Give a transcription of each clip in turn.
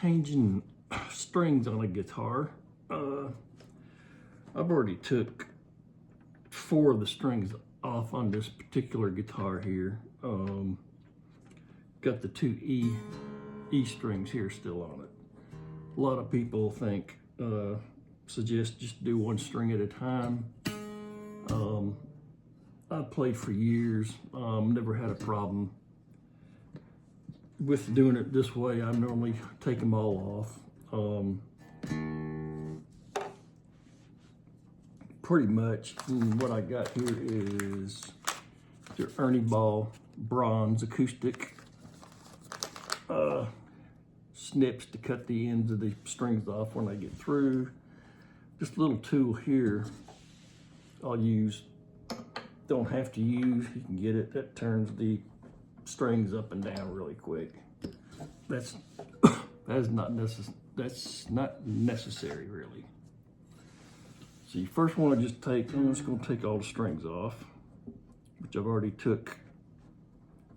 changing strings on a guitar, I've already took 4 of the strings off on this particular guitar here. Got the 2 E strings here still on it. A lot of people think, suggest just do 1 string at a time. I've played for years, never had a problem with doing it this way. I normally take them all off. Pretty much what I got here is the Ernie Ball bronze acoustic snips to cut the ends of the strings off when I get through. Just a little tool here I'll use. Don't have to use, you can get it. That turns the strings up and down really quick. That's not necessary really. So you first want to just take, I'm just going to take all the strings off, which I've already took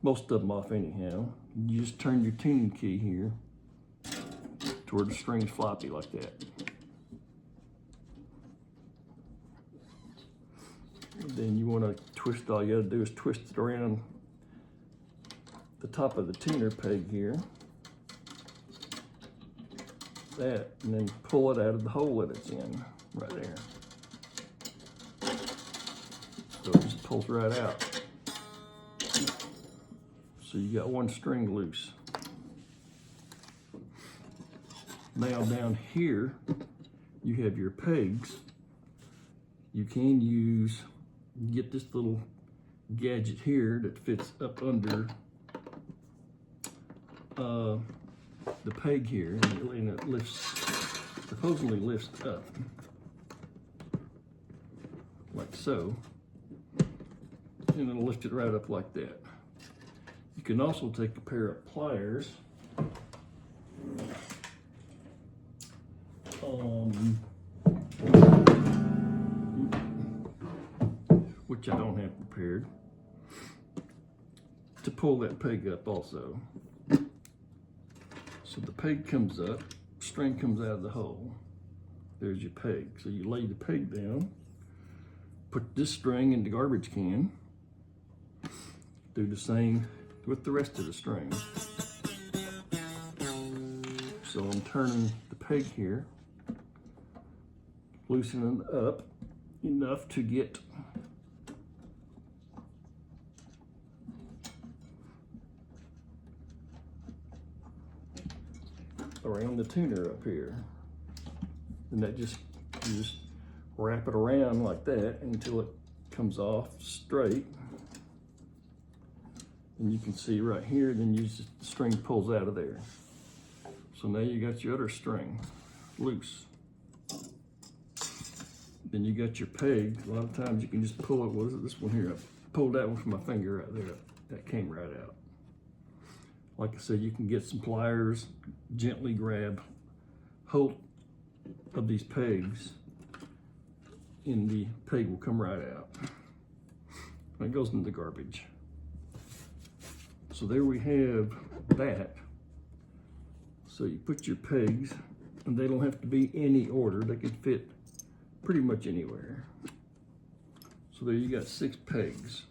most of them off anyhow. You just turn your tuning key here to where the string's floppy like that. And then you want to twist, all you got to do is twist it around the top of the tuner peg here. That, and then pull it out of the hole that it's in, right there. So it just pulls right out. So you got 1 string loose. Now down here, you have your pegs. You can use, get this little gadget here that fits up under the peg here, and it lifts, supposedly lifts up like so, and it'll lift it right up like that. You can also take a pair of pliers, which I don't have prepared, to pull that peg up also. So the peg comes up, string comes out of the hole. There's your peg. So you lay the peg down, put this string in the garbage can, do the same with the rest of the strings. So I'm turning the peg here, loosening it up enough to get around the tuner up here, and that you just wrap it around like that until it comes off straight. And you can see right here, then the string pulls out of there. So now you got your other string loose. Then you got your peg. A lot of times you can just pull it. What is it? This one here. I pulled that one from my finger right there. That came right out. Like I said, you can get some pliers, gently grab hold of these pegs, and the peg will come right out. And it goes in the garbage. So there we have that. So you put your pegs, and they don't have to be any order. They can fit pretty much anywhere. So there you got 6 pegs.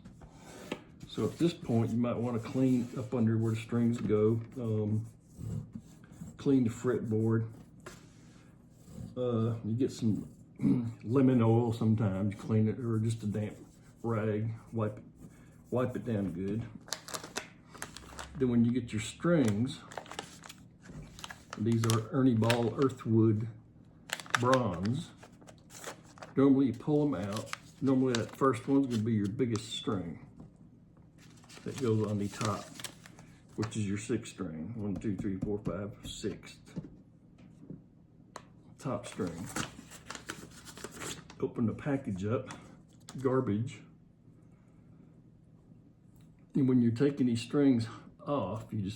So at this point, you might want to clean up under where the strings go, clean the fretboard. You get some lemon oil sometimes, clean it, or just a damp rag, wipe it down good. Then when you get your strings, these are Ernie Ball Earthwood bronze. Normally you pull them out. Normally that first one's gonna be your biggest string that goes on the top, which is your 6th string. 1, 2, 3, 4, 5, 6th. Top string. Open the package up, garbage. And when you're taking these strings off, they're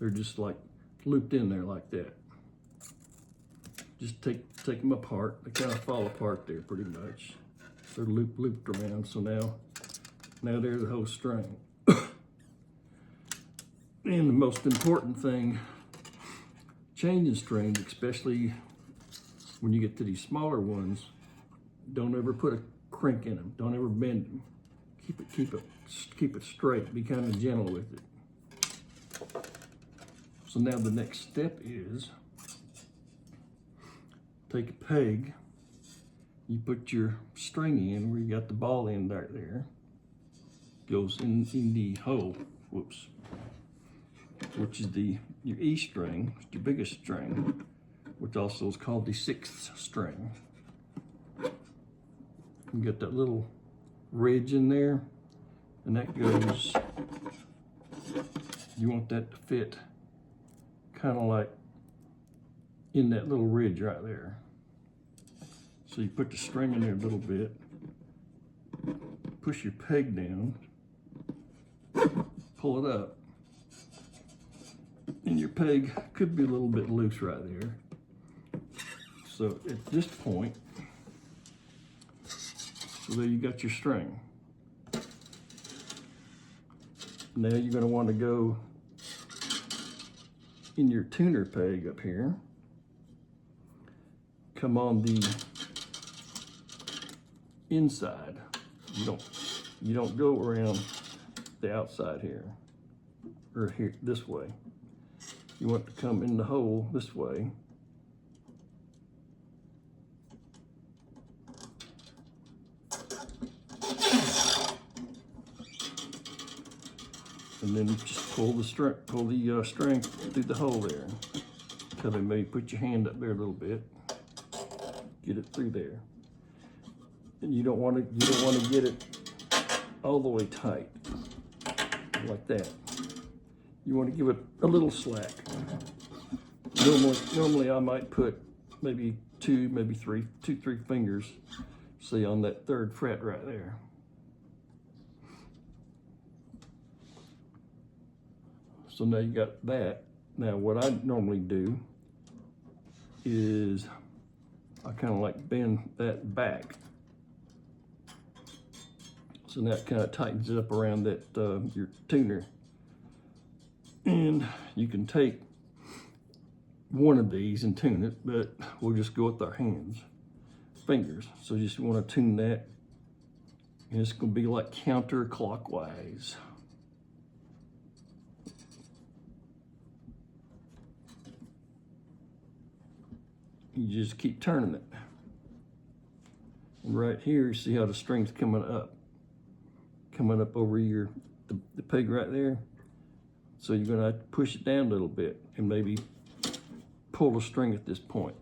just like looped in there like that. Just take them apart. They kind of fall apart there pretty much. They're looped around. So now there's the whole string. And And the most important thing, changing strings, especially when you get to these smaller ones, don't ever put a crank in them. Don't ever bend them. Keep it straight. Be kind of gentle with it. So now the next step is take a peg. You put your string in where you got the ball end right there. Goes in the hole. Whoops. Which is your E string, your biggest string, which also is called the 6th string. You get that little ridge in there, and that goes, you want that to fit kind of like in that little ridge right there. So you put the string in there a little bit, push your peg down, pull it up, and your peg could be a little bit loose right there. So at this point, so there you got your string. Now you're going to want to go in your tuner peg up here. Come on the inside. You don't go around the outside here or here this way. You want to come in the hole this way. And then just pull the string through the hole there. So then maybe put your hand up there a little bit. Get it through there. And you don't want to get it all the way tight like that. You want to give it a little slack. Normally I might put maybe two, three fingers, say on that 3rd fret right there. So now you got that. Now what I normally do is I kind of like bend that back. So now it kind of tightens it up around that your tuner. And you can take one of these and tune it, but we'll just go with our fingers. So you just want to tune that. And it's going to be like counterclockwise. You just keep turning it. And right here, you see how the string's coming up over the peg right there. So you're gonna have to push it down a little bit and maybe pull the string at this point.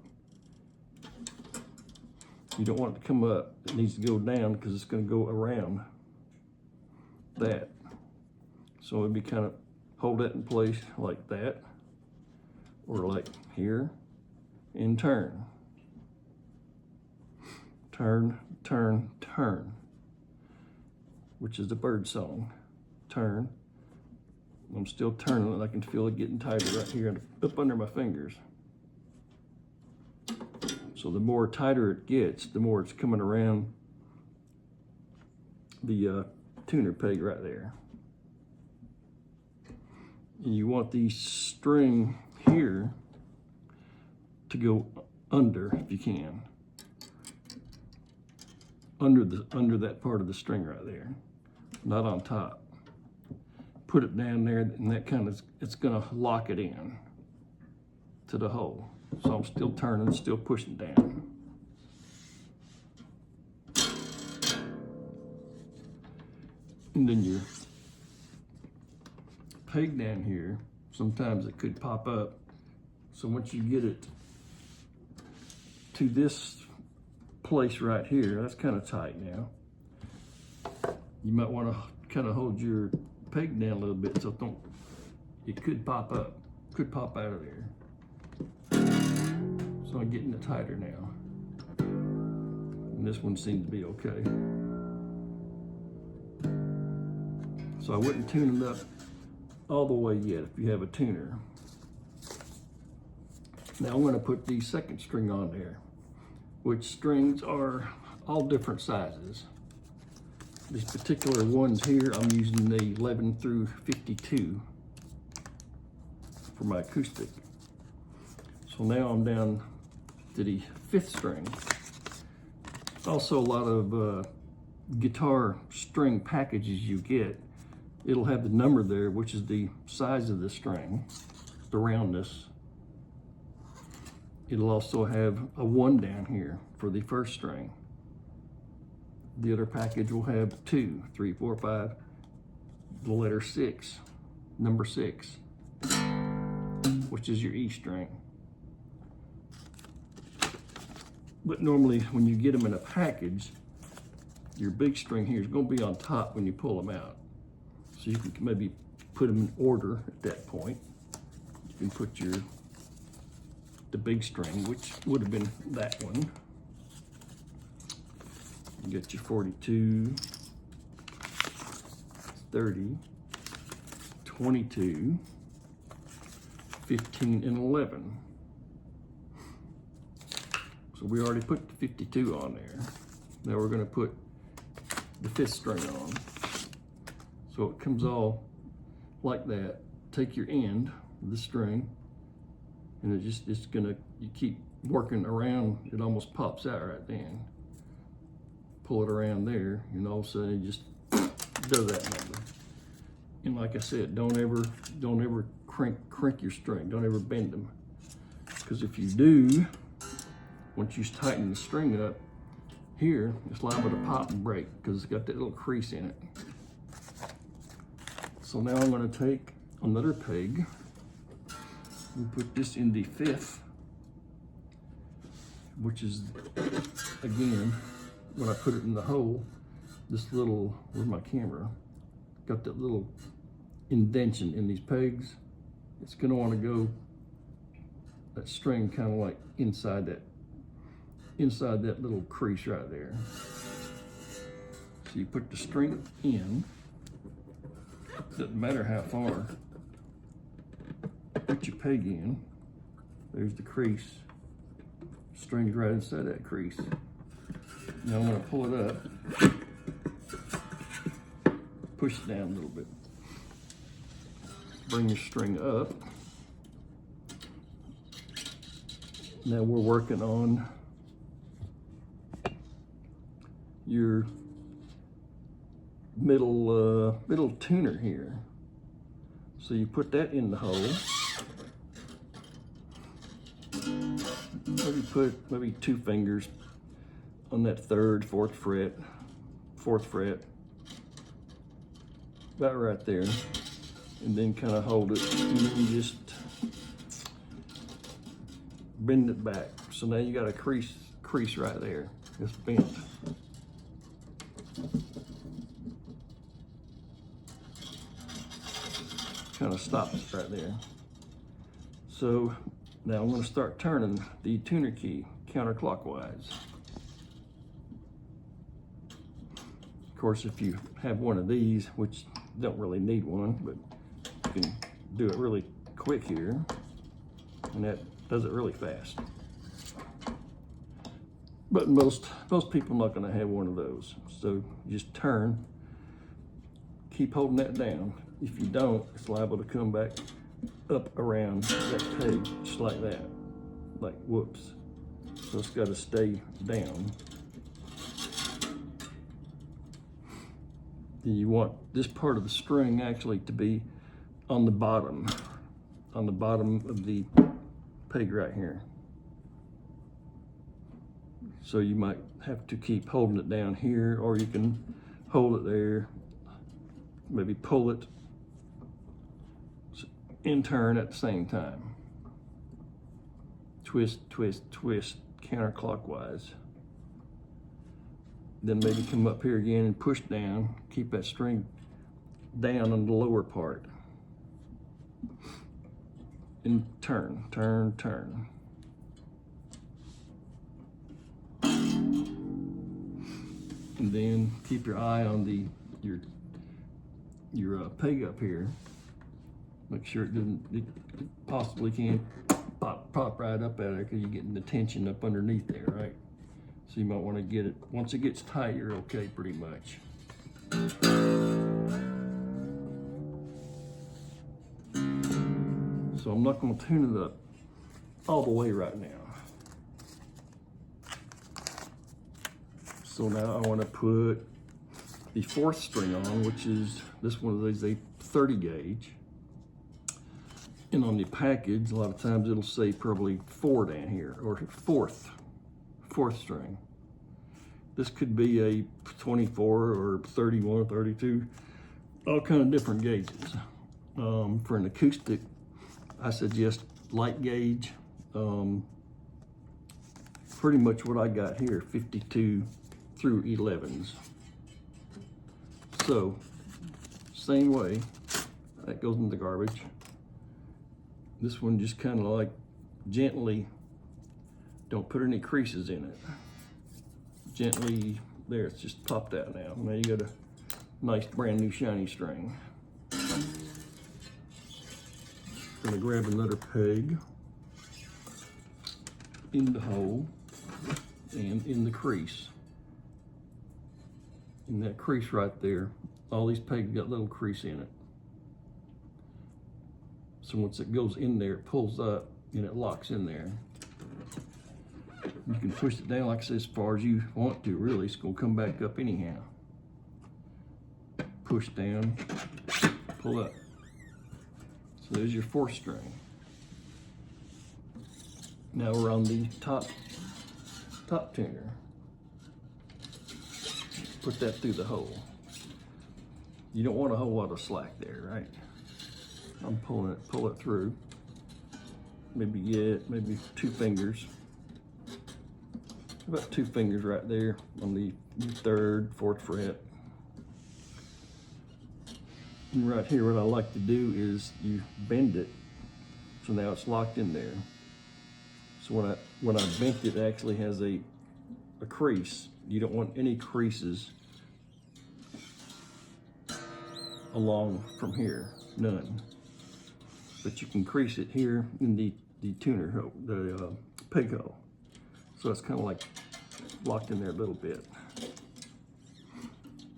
You don't want it to come up. It needs to go down because it's gonna go around that. So it'd be kind of hold that in place like that, or like here, and turn. Turn, turn, turn, which is the bird song. Turn. I'm still turning it. I can feel it getting tighter right here up under my fingers. So the more tighter it gets, the more it's coming around the tuner peg right there. And you want the string here to go under, if you can, under that part of the string right there, not on top. Put it down there, and that kind of, it's gonna lock it in to the hole. So I'm still turning, still pushing down. And then your peg down here, sometimes it could pop up. So once you get it to this place right here, that's kind of tight now. You might want to kind of hold your peg down a little bit so it could pop up, could pop out of there. So I'm getting it tighter now. And this one seems to be okay. So I wouldn't tune it up all the way yet if you have a tuner. Now I'm going to put the 2nd string on there, which strings are all different sizes. These particular ones here, I'm using the 11 through 52. for my acoustic. So now I'm down to the 5th string. Also, a lot of guitar string packages you get, it'll have the number there, which is the size of the string, the roundness. It'll also have a 1 down here for the 1st string. The other package will have 2, 3, 4, 5, the letter 6, number 6, which is your E string. But normally when you get them in a package, your big string here is going to be on top when you pull them out. So you can maybe put them in order at that point. You can put the big string, which would have been that one. You get your 42, 30, 22, 15, and 11. So we already put the 52 on there. Now we're going to put the 5th string on. So it comes all like that. Take your end of the string, and it's gonna, you keep working around, it almost pops out right then. Pull it around there, and all of a sudden it just does that number. And like I said, don't ever crank your string. Don't ever bend them, because if you do, once you tighten the string up here, it's liable to pop and break because it's got that little crease in it. So now I'm going to take another peg and put this in the 5th, which is, again, when I put it in the hole, this little, where's my camera? Got that little indention in these pegs. It's going to want to go, that string kind of like inside that little crease right there. So you put the string in, doesn't matter how far, put your peg in, there's the crease, string's right inside that crease. Now I'm going to pull it up, push it down a little bit, bring your string up. Now we're working on your middle tuner here. So you put that in the hole. Maybe 2 fingers on that 3rd, 4th fret, 4th fret, about right there, and then kind of hold it, and then just bend it back. So now you got a crease right there. It's bent. Kind of stops right there. So now I'm going to start turning the tuner key counterclockwise. Of course, if you have one of these, which you don't really need one, but you can do it really quick here, and that does it really fast. But most people are not going to have one of those. So just turn, keep holding that down. If you don't, it's liable to come back up around that peg, just like that, like whoops. So it's got to stay down. Then you want this part of the string actually to be on the bottom of the peg right here. So you might have to keep holding it down here, or you can hold it there, maybe pull it and turn at the same time. Twist, twist, twist, counterclockwise. Then maybe come up here again and push down, keep that string down on the lower part. And turn, turn, turn. And then keep your eye on your peg up here. Make sure it possibly can't pop right up at it, because you're getting the tension up underneath there, right? So you might want to get it, once it gets tight, you're okay pretty much. So I'm not going to tune it up all the way right now. So now I want to put the 4th string on, which is this one is a 30 gauge. And on the package, a lot of times it'll say probably 4 down here, or fourth string. This could be a 24 or 31 or 32, all kind of different gauges. For an acoustic, I suggest light gauge. Pretty much what I got here, 52 through 11s. So, same way, that goes in the garbage. This one just kind of like gently, don't put any creases in it. Gently, there, it's just popped out now. Now you got a nice brand new shiny string. Gonna grab another peg in the hole and in the crease. In that crease right there, all these pegs got little crease in it. So once it goes in there, it pulls up and it locks in there. You can push it down, like I said, as far as you want to, really. It's gonna come back up anyhow. Push down, pull up. So there's your 4th string. Now we're on the top tuner. Put that through the hole. You don't want a whole lot of slack there, right? I'm pull it through. Maybe 2 fingers. About 2 fingers right there on the 3rd, 4th fret. And right here, what I like to do is you bend it, so now it's locked in there. So when I bent it, it actually has a crease. You don't want any creases along from here, none. But you can crease it here in the tuner hole, the peg hole. So it's kind of like locked in there a little bit.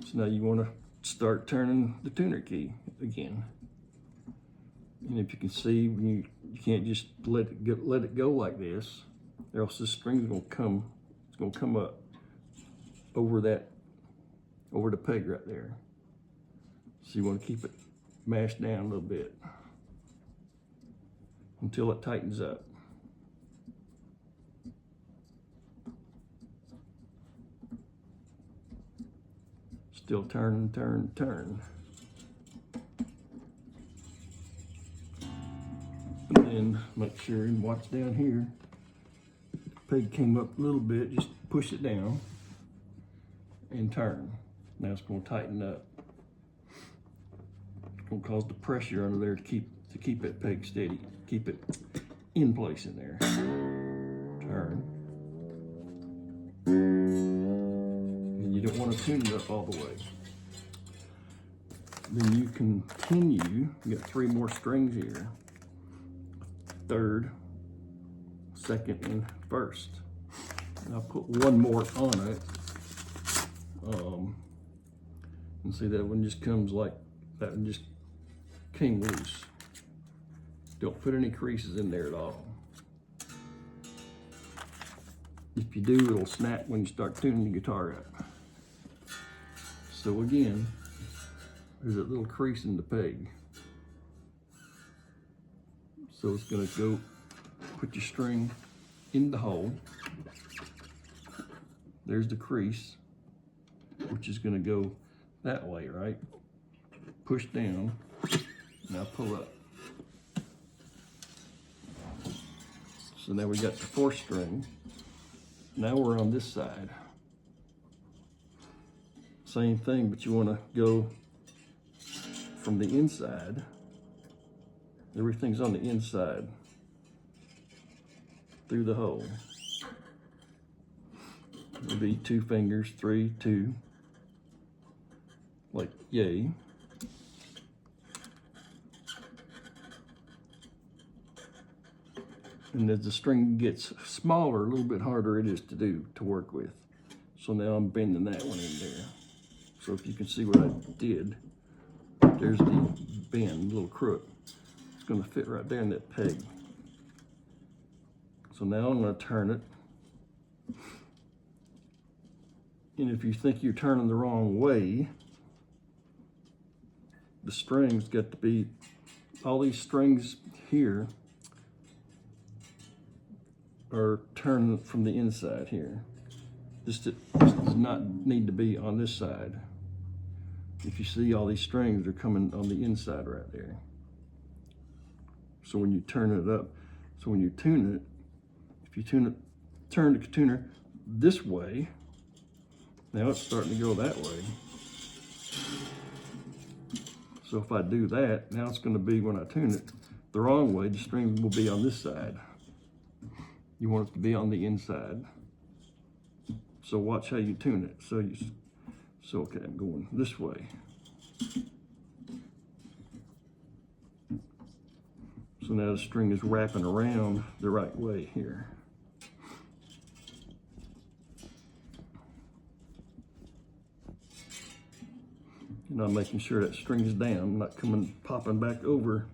So now you want to start turning the tuner key again. And if you can see, you can't just let it go like this, or else this string's gonna come. It's gonna come up over the peg right there. So you want to keep it mashed down a little bit until it tightens up. Still turn, turn, turn. And then make sure and watch down here. Peg came up a little bit, just push it down and turn. Now it's going to tighten up. It's going to cause the pressure under there to keep that peg steady, keep it in place in there. Turn. And you don't want to tune it up all the way. Then you continue. You got 3 more strings here. 3rd, 2nd, and 1st. And I'll put 1 more on it. And see, that one just comes like that, one just came loose. Don't put any creases in there at all. If you do, it'll snap when you start tuning the guitar up. So again, there's that little crease in the peg. So it's gonna go, put your string in the hole. There's the crease, which is gonna go that way, right? Push down, now pull up. So now we got the 4th string. Now we're on this side. Same thing, but you wanna go from the inside. Everything's on the inside through the hole. It'll be 2 fingers, 3, 2, like yay. And as the string gets smaller, a little bit harder it is to work with. So now I'm bending that one in there. So if you can see what I did, there's the bend, little crook. It's going to fit right there in that peg. So now I'm going to turn it. And if you think you're turning the wrong way, the strings got to be, all these strings here are turned from the inside here. This does not need to be on this side. If you see, all these strings are coming on the inside right there. So when you turn it up, so when you tune it, if you turn the tuner this way, now it's starting to go that way. So if I do that, now it's going to be, when I tune it the wrong way, the string will be on this side. You want it to be on the inside. So watch how you tune it. So okay, I'm going this way. So now the string is wrapping around the right way here. And I'm making sure that string's down, not popping back over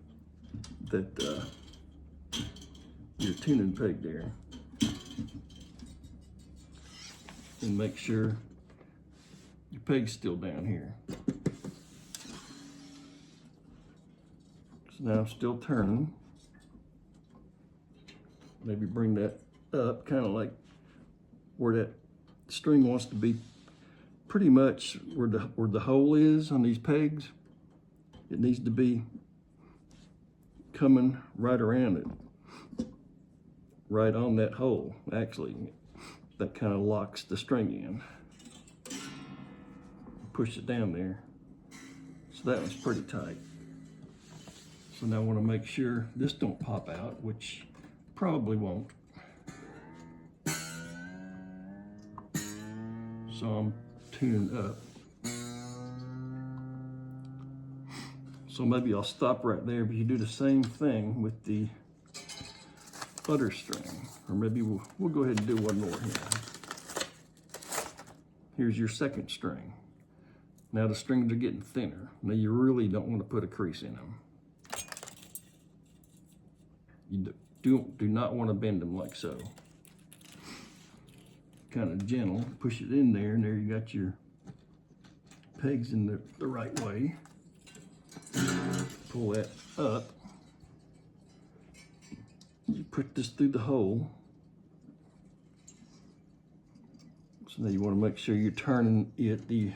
that your tuning peg there. And make sure your peg's still down here. So now I'm still turning. Maybe bring that up, kind of like where that string wants to be, pretty much where the hole is on these pegs. It needs to be coming right around it, right on that hole. Actually, that kind of locks the string in. Push it down there. So that one's pretty tight. So now I want to make sure this don't pop out, which probably won't. So I'm tuning up. So maybe I'll stop right there, but you do the same thing with the other string. Or maybe we'll go ahead and do one more here. Here's your second string. Now the strings are getting thinner. Now you really don't want to put a crease in them. You do not want to bend them like so. Kind of gentle, push it in there, and there you got your pegs in the right way. Pull that up. You put this through the hole. So now you want to make sure you're turning it the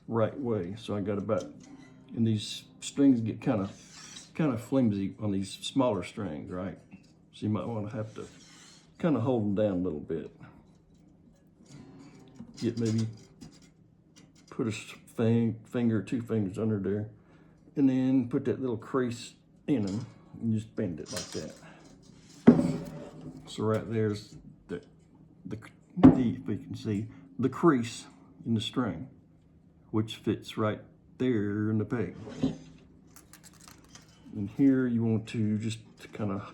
right way. So I got about, and these strings get kind of flimsy on these smaller strings, right? So you might want to have to kind of hold them down a little bit. Get maybe put a finger or 2 fingers under there, and then put that little crease in them and just bend it like that. So right there's the if you can see the crease in the string, which fits right there in the peg. And here you want to just kind of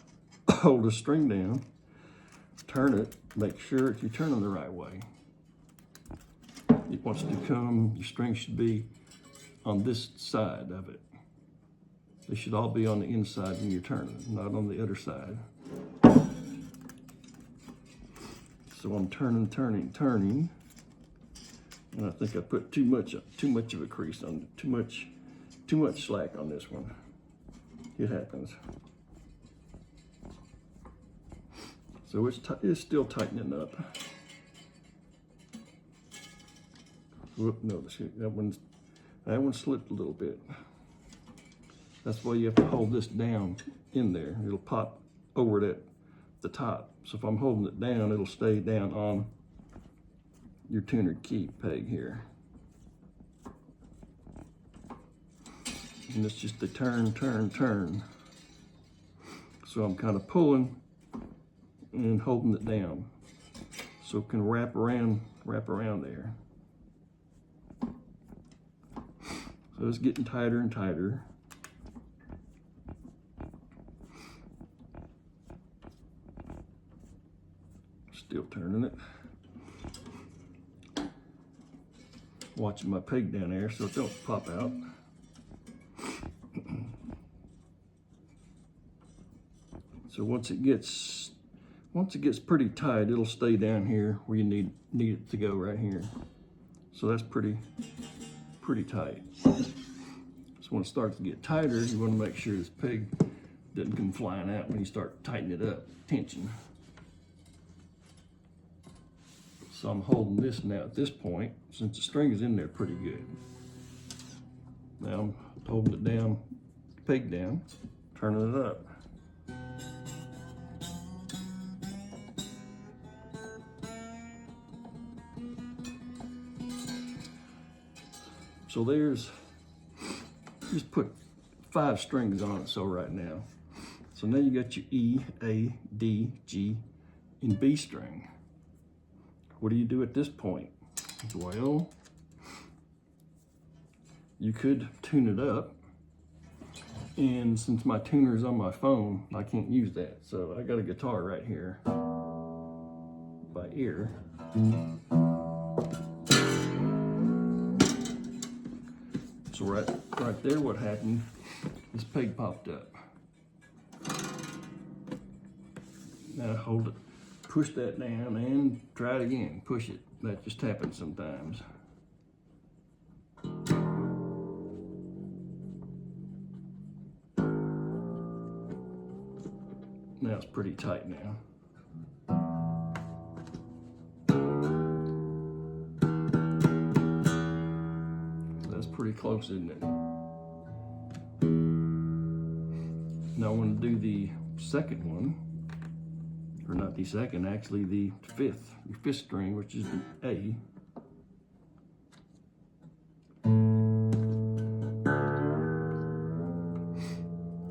hold the string down, turn it, make sure that you're turning the right way. It wants to come, your string should be on this side of it. They should all be on the inside when you're turning, not on the other side. So I'm turning, and I think I put too much of a crease on, too much slack on this one. It happens. So it's still tightening up. Whoop, no, that one slipped a little bit. That's why you have to hold this down in there. It'll pop over the top. So if I'm holding it down, it'll stay down on your tuner key peg here. And it's just the turn. So I'm kind of pulling and holding it down so it can wrap around there. So it's getting tighter and tighter. Still turning it. Watching my peg down there so it don't pop out. So once it gets pretty tight, it'll stay down here where you need it to go right here. So that's pretty tight. So when it starts to get tighter, you want to make sure this peg doesn't come flying out when you start tightening it up, tension. So I'm holding this now at this point, since the string is in there pretty good. Now I'm holding it down, peg down, turning it up. So just put 5 strings on it so right now. So now you got your E, A, D, G, and B string. What do you do at this point? Well, you could tune it up, and since my tuner is on my phone, I can't use that. So I got a guitar right here by ear. So right there, what happened, this peg popped up. Now hold it, push that down and try it again, push it. That just happens sometimes. Now it's pretty tight now. Pretty close, isn't it? Now I want to do the second one, or not the second, actually the fifth, your 5th string, which is the A.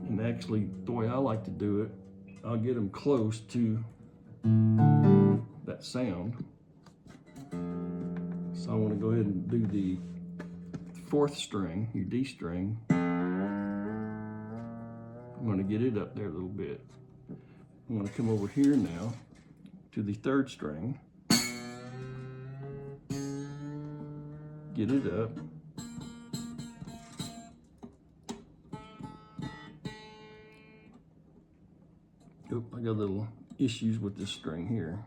And actually, the way I like to do it, I'll get them close to that sound. So I want to go ahead and do the 4th string, your D string. I'm going to get it up there a little bit. I'm going to come over here now to the 3rd string. Get it up. Oop, I got little issues with this string here.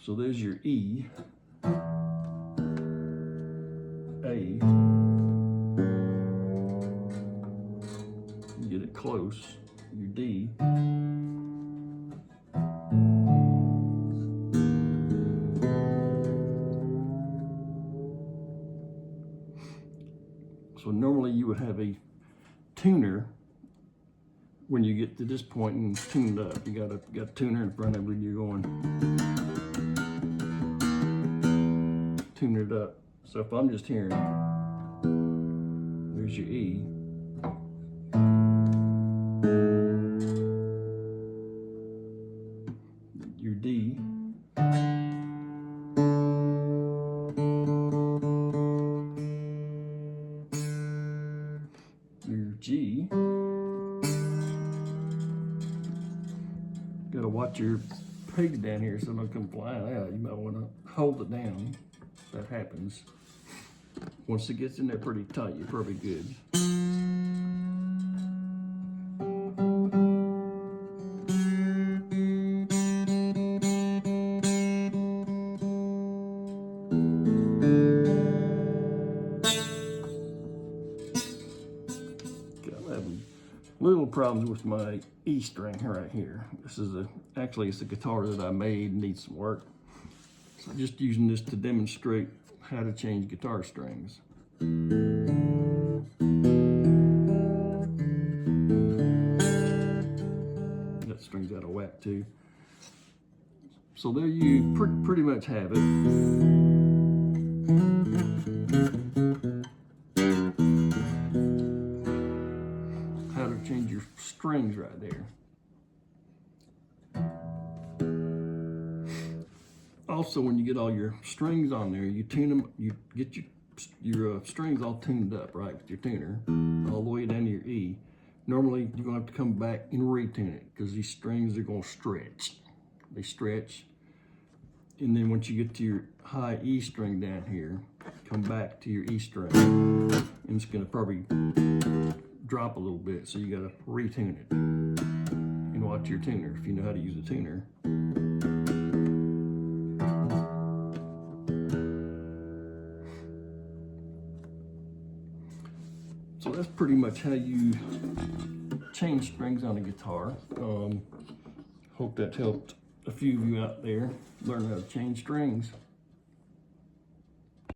So there's your E, A, you get it close, your D, so normally you would have a tuner when you get to this point and tuned up. You got a tuner in front of it, you're going tune it up. So if I'm just hearing, there's your E, your D, your G. Gotta watch your peg down here so it don't come flying out. You might want to hold it down. That happens. Once it gets in there pretty tight, you're probably good. Okay, I'm having little problems with my E string right here. This is actually it's a guitar that I made, needs some work. So just using this to demonstrate how to change guitar strings. That string's out of whack too. So there you pretty much have it. How to change your strings right there. Also, when you get all your strings on there, you tune them, you get your strings all tuned up, right, with your tuner, all the way down to your E. Normally, you're gonna have to come back and retune it because these strings are gonna stretch. They stretch. And then once you get to your high E string down here, come back to your E string. And it's gonna probably drop a little bit, so you gotta retune it. And watch your tuner if you know how to use a tuner. So that's pretty much how you change strings on a guitar. Hope that helped a few of you out there learn how to change strings.